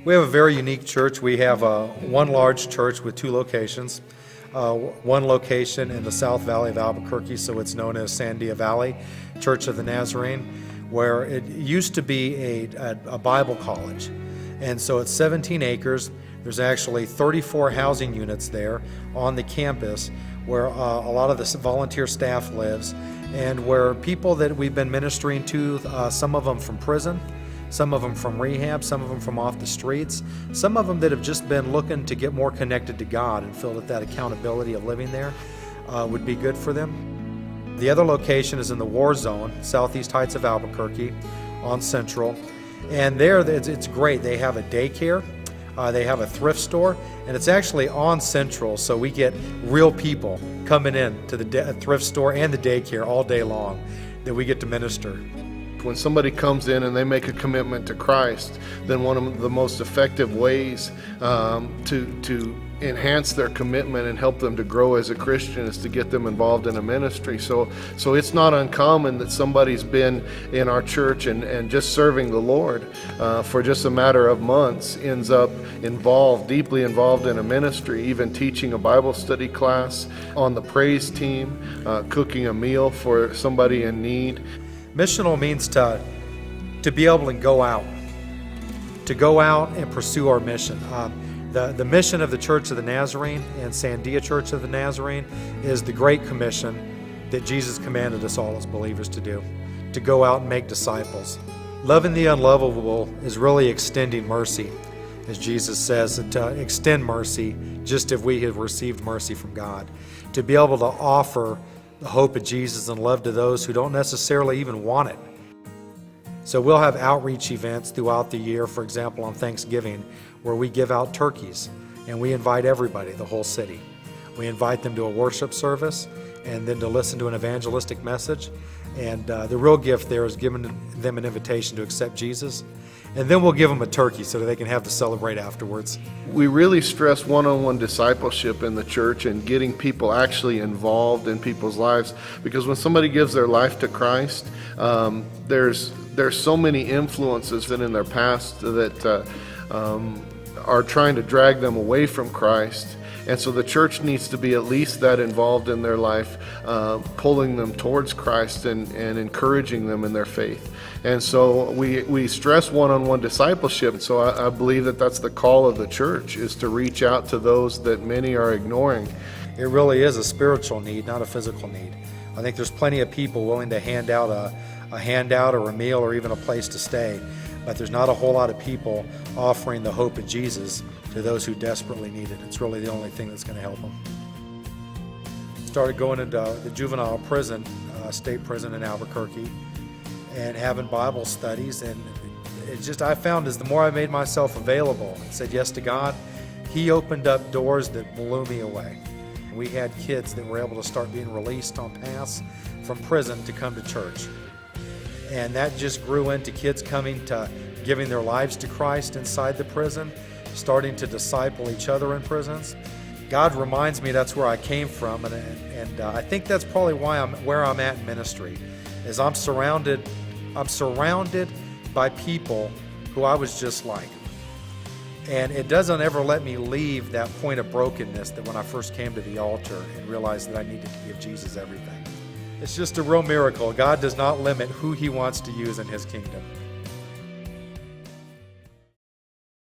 We have a very unique church. We have one large church with two locations. One location in the South Valley of Albuquerque, so it's known as Sandia Valley Church of the Nazarene, where it used to be a Bible college. And so it's 17 acres. There's actually 34 housing units there on the campus where a lot of the volunteer staff lives, and where people that we've been ministering to, some of them from prison, some of them from rehab, some of them from off the streets, some of them that have just been looking to get more connected to God and feel that accountability of living there would be good for them. The other location is in the War Zone, Southeast Heights of Albuquerque, on Central. And there, it's great. They have a daycare, they have a thrift store, and it's actually on Central, so we get real people coming in to the thrift store and the daycare all day long that we get to minister. When somebody comes in and they make a commitment to Christ, then one of the most effective ways to enhance their commitment and help them to grow as a Christian is to get them involved in a ministry. So it's not uncommon that somebody's been in our church and just serving the Lord for just a matter of months ends up deeply involved in a ministry, even teaching a Bible study class, on the praise team, cooking a meal for somebody in need. Missional means to be able to go out and pursue our mission. The mission of the Church of the Nazarene and Sandia Church of the Nazarene is the Great Commission that Jesus commanded us all as believers to do, to go out and make disciples. Loving the unlovable is really extending mercy, as Jesus says, to extend mercy just as we have received mercy from God, to be able to offer the hope of Jesus and love to those who don't necessarily even want it. So we'll have outreach events throughout the year, for example on Thanksgiving, where we give out turkeys and we invite everybody, the whole city. We invite them to a worship service and then to listen to an evangelistic message. And the real gift there is giving them an invitation to accept Jesus. And then we'll give them a turkey so that they can have to celebrate afterwards. We really stress one-on-one discipleship in the church and getting people actually involved in people's lives, because when somebody gives their life to Christ, there's so many influences that in their past that are trying to drag them away from Christ. And so the church needs to be at least that involved in their life, pulling them towards Christ and encouraging them in their faith. And so we stress one-on-one discipleship. So I believe that that's the call of the church, is to reach out to those that many are ignoring. It really is a spiritual need, not a physical need. I think there's plenty of people willing to hand out a handout or a meal or even a place to stay, but there's not a whole lot of people offering the hope of Jesus to those who desperately need it. It's really the only thing that's going to help them. Started going into the juvenile prison, state prison in Albuquerque, and having Bible studies, and I found as the more I made myself available and said yes to God, He opened up doors that blew me away. We had kids that were able to start being released on pass from prison to come to church. And that just grew into kids coming to giving their lives to Christ inside the prison, starting to disciple each other in prisons. God reminds me that's where I came from, and I think that's probably why where I'm at in ministry, is I'm surrounded by people who I was just like. And it doesn't ever let me leave that point of brokenness that when I first came to the altar and realized that I needed to give Jesus everything. It's just a real miracle. God does not limit who He wants to use in His kingdom.